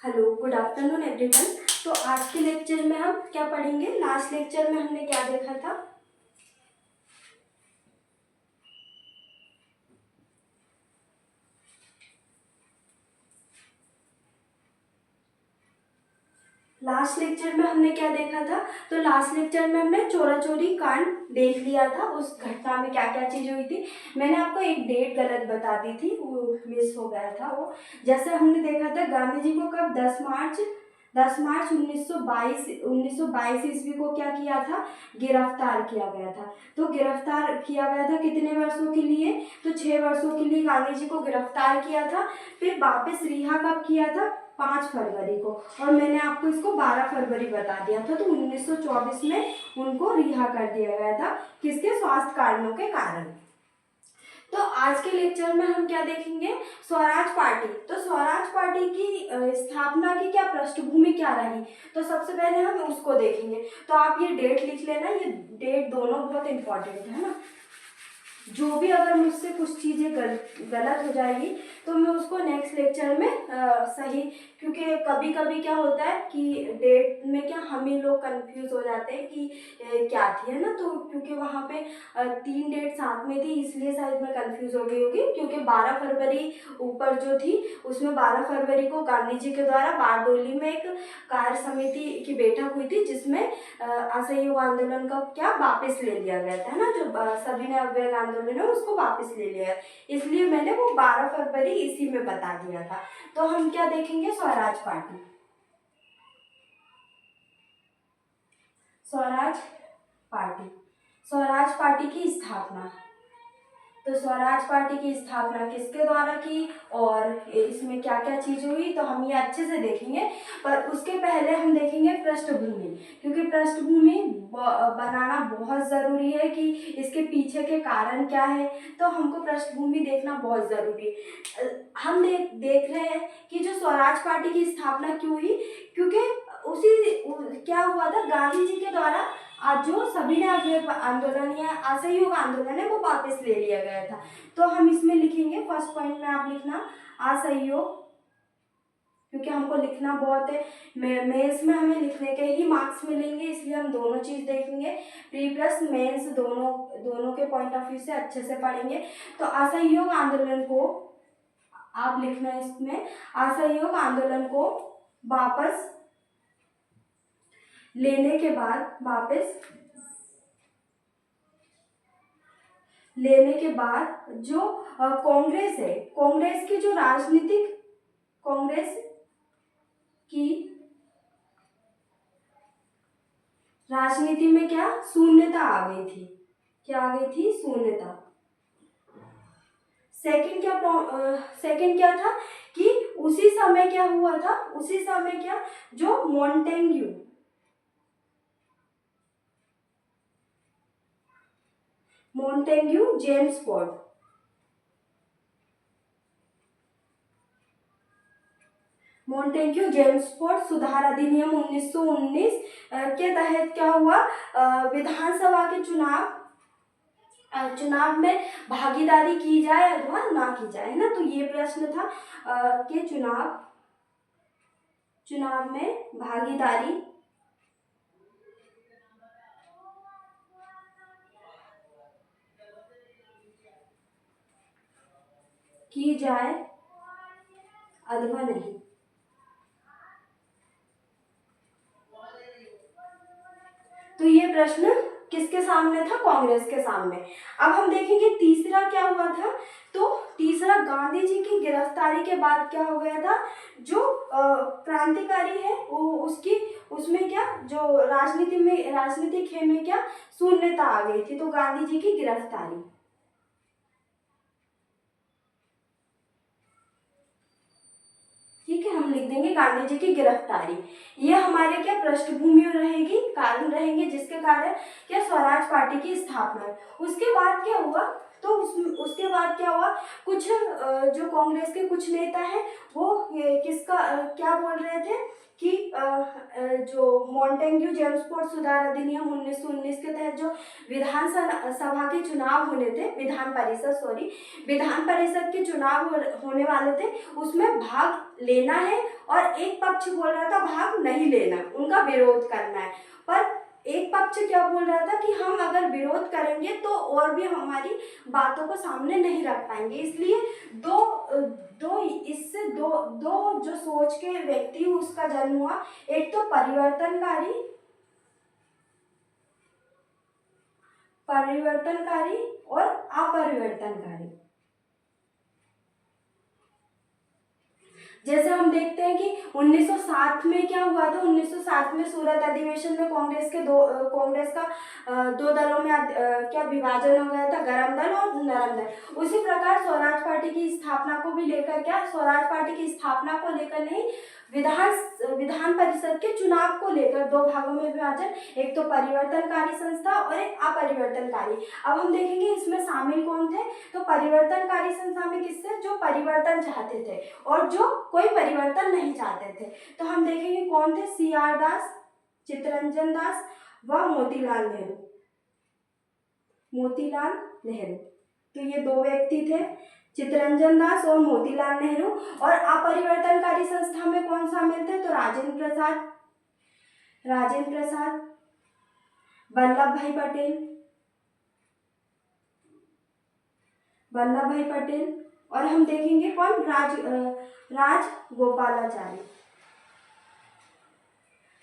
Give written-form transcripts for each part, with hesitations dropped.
Hello, good afternoon everyone. तो आज के लेक्चर में हम क्या पढ़ेंगे? लास्ट लेक्चर में हमने क्या देखा था? लास्ट लेक्चर में हमने क्या देखा था? तो लास्ट लेक्चर में हमने चोरा चोरी कांड देख लिया था। उस घटना में क्या क्या चीज़ हुई थी। मैंने आपको एक डेट गलत बता दी थी, वो मिस हो गया था। वो जैसे हमने देखा था गांधी जी को कब 10 मार्च 1922 ईस्वी को क्या किया था? गिरफ्तार किया गया था। तो गिरफ्तार किया गया था कितने वर्षों के लिए? तो 6 वर्षों के लिए गांधी जी को गिरफ्तार किया था। फिर वापस रिहा कब किया था? 5 फरवरी को। और मैंने आपको इसको 12 फरवरी बता दिया था। तो 1924 में उनको रिहा कर दिया गया था। किसके? स्वास्थ्य कारणों के कारण। तो आज के लेक्चर में हम क्या देखेंगे? स्वराज पार्टी। तो स्वराज पार्टी की स्थापना की क्या पृष्ठभूमि क्या रही? तो सबसे पहले हम उसको देखेंगे। तो आप ये डेट लिख लेना, ये डेट दोनों बहुत इंपॉर्टेंट है ना। जो भी अगर मुझसे कुछ चीज़ें गलत हो जाएगी तो मैं उसको नेक्स्ट लेक्चर में सही, क्योंकि कभी कभी क्या होता है कि डेट में क्या हम ही लोग कंफ्यूज हो जाते हैं कि क्या थी, है ना। तो क्योंकि वहाँ पे 3 डेट साथ में थी, इसलिए शायद मैं कंफ्यूज हो गई होगी। क्योंकि 12 फरवरी ऊपर जो थी उसमें 12 फरवरी को गांधी जी के द्वारा बारडोली में एक कार्य समिति की बैठक हुई थी, जिसमें असहयोग आंदोलन का क्या वापस ले लिया गया था, है ना। जो सविनय अवज्ञा आंदोलन है उसको वापस ले लिया, इसलिए मैंने वो 12 फरवरी इसी में बता दिया था। तो हम क्या देखेंगे? Swaraj party. Swaraj party, Swaraj party की स्थापना। तो स्वराज पार्टी की स्थापना किसके द्वारा की और इसमें क्या क्या चीज़ हुई, तो हम ये अच्छे से देखेंगे। पर उसके पहले हम देखेंगे पृष्ठभूमि, क्योंकि पृष्ठभूमि बनाना बहुत ज़रूरी है कि इसके पीछे के कारण क्या है। तो हमको पृष्ठभूमि देखना बहुत ज़रूरी है। हम देख रहे हैं कि जो स्वराज पार्टी की स्थापना क्यों हुई, क्योंकि क्या हुआ था, गांधी जी के द्वारा आज जो सविनय अवज्ञा आंदोलन या असहयोग आंदोलन है वो वापस ले लिया गया था। तो हम इसमें लिखेंगे, फर्स्ट पॉइंट में आप लिखना असहयोग, क्योंकि हमको लिखना बहुत है। मेंस में हमें लिखने के ही मार्क्स मिलेंगे, इसलिए हम दोनों चीज़ देखेंगे। प्री प्लस मेंस दोनों के पॉइंट ऑफ व्यू से अच्छे से पढ़ेंगे। तो असहयोग आंदोलन को आप लिखना इसमें, असहयोग आंदोलन को वापस लेने के बाद जो कांग्रेस है, कांग्रेस की जो कांग्रेस की राजनीति में क्या शून्यता आ गई थी? क्या आ गई थी? शून्यता। सेकंड क्या था कि उसी समय क्या हुआ था? उसी समय क्या, जो मोंटेग्यू जेम्स फोर्ड सुधार अधिनियम 1919 के तहत क्या हुआ? विधानसभा के चुनाव में भागीदारी की जाए अथवा ना की जाए, है ना। तो ये प्रश्न था कि चुनाव में भागीदारी की जाए अथवा नहीं। तो ये प्रश्न किसके सामने था? कांग्रेस के सामने। अब हम देखेंगे तीसरा क्या हुआ था। तो तीसरा, गांधी जी की गिरफ्तारी के बाद क्या हो गया था? जो क्रांतिकारी है वो उसमें क्या, जो राजनीतिक खेल में क्या शून्यता आ गई थी। तो गांधी जी की गिरफ्तारी, ठीक है, हम लिख देंगे गांधी जी की गिरफ्तारी। ये हमारे क्या पृष्ठभूमि रहेगी, कारण रहेंगे जिसके कारण क्या स्वराज पार्टी की स्थापना। उसके बाद क्या हुआ? तो उसके बाद क्या हुआ, कुछ जो कांग्रेस के कुछ नेता हैं वो किसका क्या बोल रहे थे कि जो मॉन्टेग्यू जेम्सफोर्ड सुधार अधिनियम 1919 के तहत जो विधान सभा के चुनाव होने थे, विधान परिषद के चुनाव होने वाले थे, उसमें भाग लेना है और एक पक्ष बोल रहा था भाग नहीं लेना, उनका विरोध करना है। पर एक पक्ष क्या बोल रहा था कि हम अगर विरोध करेंगे तो और भी हमारी बातों को सामने नहीं रख पाएंगे। इसलिए दो जो सोच के व्यक्ति उसका जन्म हुआ, एक तो परिवर्तनकारी और अपरिवर्तनकारी। जैसे हम देखते हैं कि 1907 में क्या हुआ था, 1907 में सूरत अधिवेशन में कांग्रेस का दो दलों में क्या विभाजन हो गया था, गरम दल और नरम दल। उसी प्रकार स्वराज पार्टी की स्थापना को भी लेकर स्वराज पार्टी की स्थापना को लेकर नहीं, विधान परिषद के चुनाव को लेकर दो भागों में विभाजन, एक तो परिवर्तनकारी संस्था और एक अपरिवर्तनकारी। अब हम देखेंगे इसमें शामिल कौन थे। तो परिवर्तनकारी संस्था में किससे, जो परिवर्तन चाहते थे और जो कोई परिवर्तन नहीं चाहते थे। तो हम देखेंगे कौन थे, CR दास, चित्तरंजन दास व मोतीलाल नेहरू। तो ये दो व्यक्ति थे, चित्तरंजन दास और मोतीलाल नेहरू। और अपरिवर्तनकारी संस्था में कौन शामिल थे, तो राजेंद्र प्रसाद, वल्लभ भाई पटेल और हम देखेंगे कौन,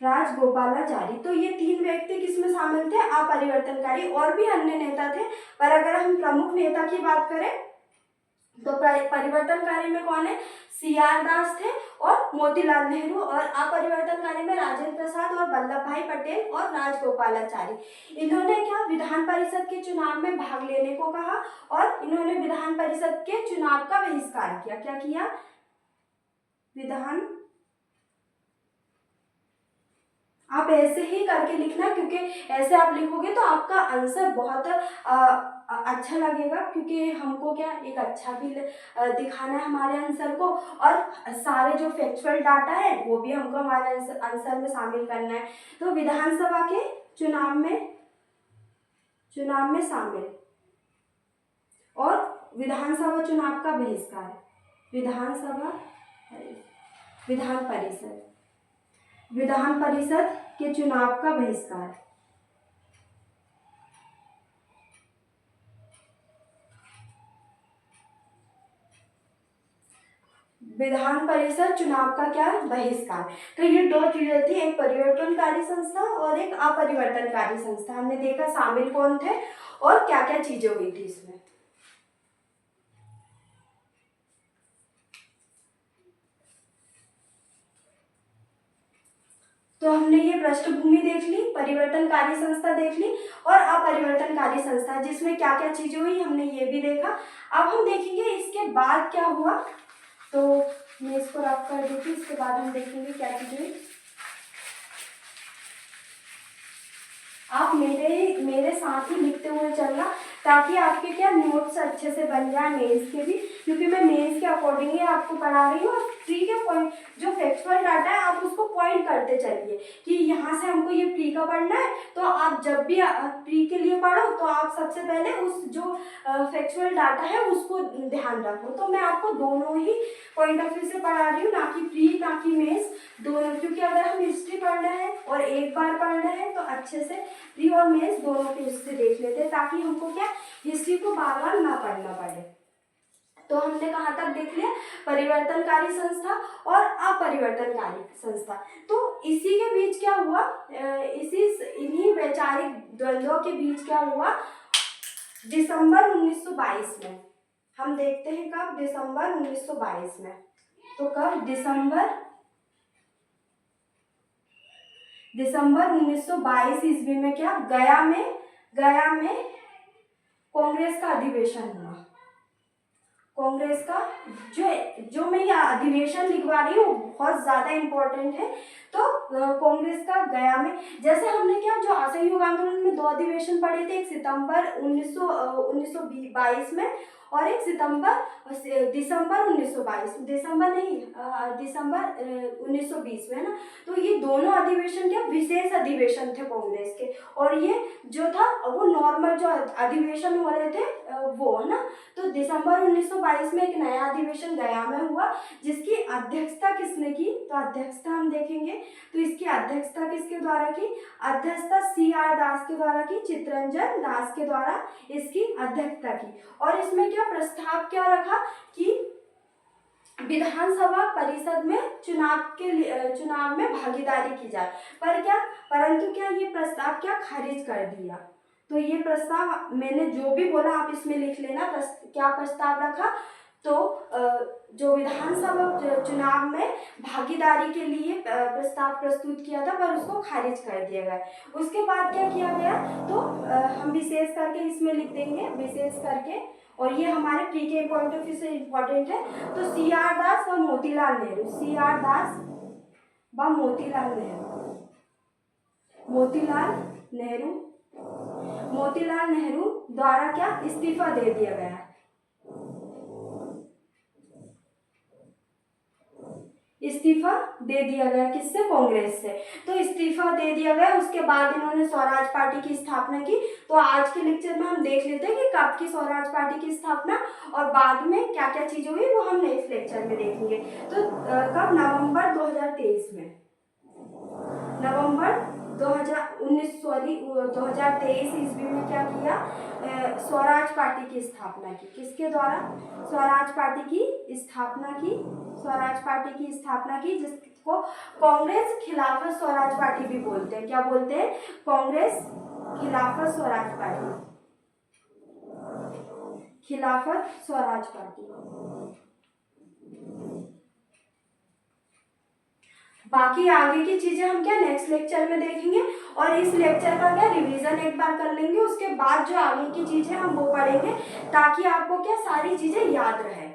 राजगोपालाचारी। तो ये तीन व्यक्ति किसमें शामिल थे, अपरिवर्तनकारी। और भी अन्य नेता थे, पर अगर हम प्रमुख नेता की बात करें तो परिवर्तनकारी में कौन है, CR दास थे और मोतीलाल नेहरू। और अपरिवर्तनकारी में राजेंद्र प्रसाद और वल्लभ भाई पटेल और राजगोपालाचारी। इन्होंने क्या, विधान परिषद के चुनाव में भाग लेने को कहा और इन्होंने विधान परिषद के चुनाव का बहिष्कार किया। क्या किया, आप ऐसे ही करके लिखना, क्योंकि ऐसे आप लिखोगे तो आपका आंसर बहुत अच्छा लगेगा, क्योंकि हमको क्या एक अच्छा भी दिखाना है हमारे आंसर को, और सारे जो फैक्चुअल डाटा है वो भी हमको हमारे आंसर में शामिल करना है। तो विधानसभा के चुनाव में शामिल और विधानसभा चुनाव का बहिष्कार, विधान परिषद के चुनाव का बहिष्कार। विधान परिषद चुनाव का क्या, बहिष्कार। तो ये दो चीजें थी, एक परिवर्तनकारी संस्था और एक अपरिवर्तनकारी संस्था। हमने देखा शामिल कौन थे और क्या क्या चीजें हुई थी इसमें। तो हमने ये पृष्ठभूमि देख ली, परिवर्तनकारी संस्था देख ली और अपरिवर्तनकारी संस्था, जिसमें क्या क्या चीजें हुई हमने ये भी देखा। अब हम देखेंगे इसके बाद क्या हुआ। तो मैं इसको रफ कर देती हूँ, इसके बाद हम देखेंगे क्या चीजें हुई। आप मेरे साथ ही लिखते हुए चलना, ताकि आपके क्या नोट्स अच्छे से बन जाए मेंस के भी, क्योंकि मैं मेंस के अकॉर्डिंगली आपको पढ़ा रही हूँ। प्री के पॉइंट, जो फैक्चुअल डाटा है आप उसको पॉइंट करते चलिए कि यहाँ से हमको ये प्री का पढ़ना है। तो आप जब भी प्री के लिए पढ़ो तो आप सबसे पहले उस जो फैक्चुअल डाटा है उसको ध्यान रखो। तो मैं आपको दोनों ही पॉइंट ऑफ व्यू से पढ़ा रही हूँ, ना कि प्री ना कि मेंस, दोनों। क्योंकि अगर हम हिस्ट्री पढ़ना है और एक बार पढ़ना है तो अच्छे से प्री और मेंस दोनों के उससे देख लेते हैं, ताकि हमको क्या हिस्ट्री को बार बार ना पढ़ना पड़े। तो हमने कहाँ तक देख लिया, परिवर्तनकारी संस्था और अपरिवर्तनकारी संस्था। तो इसी के बीच क्या हुआ, इन्हीं वैचारिक द्वंद्वों के बीच क्या हुआ, दिसंबर 1922 में। हम देखते हैं कब, दिसंबर 1922 में। तो कब, दिसंबर 1922 ईस्वी में क्या, गया में कांग्रेस का अधिवेशन हुआ। कांग्रेस का जो मैं ये अधिवेशन लिखवा रही हूँ बहुत ज्यादा इम्पोर्टेंट है। तो कांग्रेस का गया में, जैसे हमने क्या जो असहयोग आंदोलन में 2 अधिवेशन पढ़े थे, एक सितंबर 1922 में और एक दिसंबर 1922, दिसंबर 1920 में, है ना। तो ये दोनों अधिवेशन क्या विशेष अधिवेशन थे कांग्रेस के, और ये जो था वो नॉर्मल जो अधिवेशन हो रहे थे वो, है ना। तो दिसंबर 1922 में एक नया अधिवेशन गया में हुआ, जिसकी अध्यक्षता किसने की, तो अध्यक्षता हम देखेंगे। तो इसकी अध्यक्षता किसके द्वारा की, अध्यक्षता CR दास के द्वारा की, चित्तरंजन दास के द्वारा इसकी अध्यक्षता की। और इसमें क्या प्रस्ताव क्या रखा कि विधानसभा परिषद में चुनाव में भागीदारी की जाए, परंतु क्या ये प्रस्ताव क्या खारिज कर दिया। तो ये प्रस्ताव मैंने जो भी बोला आप इसमें लिख लेना, क्या प्रस्ताव रखा, तो जो विधानसभा चुनाव में भागीदारी के लिए प्रस्ताव प्रस्तुत किया था, पर उसको खारिज कर दिया गया। उसके बाद क्या किया गया, तो हम विशेष करके इसमें लिख देंगे, विशेष करके, और ये हमारे प्री के पॉइंट ऑफ व्यू से इम्पोर्टेंट है। तो CR दास व मोतीलाल नेहरू, CR दास व मोतीलाल नेहरू द्वारा क्या इस्तीफा दे दिया गया, इस्तीफा दे दिया गया किससे, कांग्रेस से। तो इस्तीफा दे दिया गया, उसके बाद इन्होंने स्वराज पार्टी की स्थापना की। तो आज के लेक्चर में हम देख लेते हैं कि कब की स्वराज पार्टी की स्थापना और बाद में क्या क्या चीजें हुई, वो हम नेक्स्ट लेक्चर में देखेंगे। तो कब, नवंबर 2023 में, नवंबर 2023 ईस्वी में क्या किया, स्वराज पार्टी की स्थापना की। किसके द्वारा, स्वराज पार्टी की स्थापना की, जिसको कांग्रेस खिलाफत स्वराज पार्टी भी बोलते हैं। क्या बोलते हैं, कांग्रेस खिलाफत स्वराज पार्टी। बाकी आगे की चीजें हम क्या नेक्स्ट लेक्चर में देखेंगे, और इस लेक्चर का क्या रिवीजन एक बार कर लेंगे। उसके बाद जो आगे की चीजें हम वो पढ़ेंगे, ताकि आपको क्या सारी चीजें याद रहे।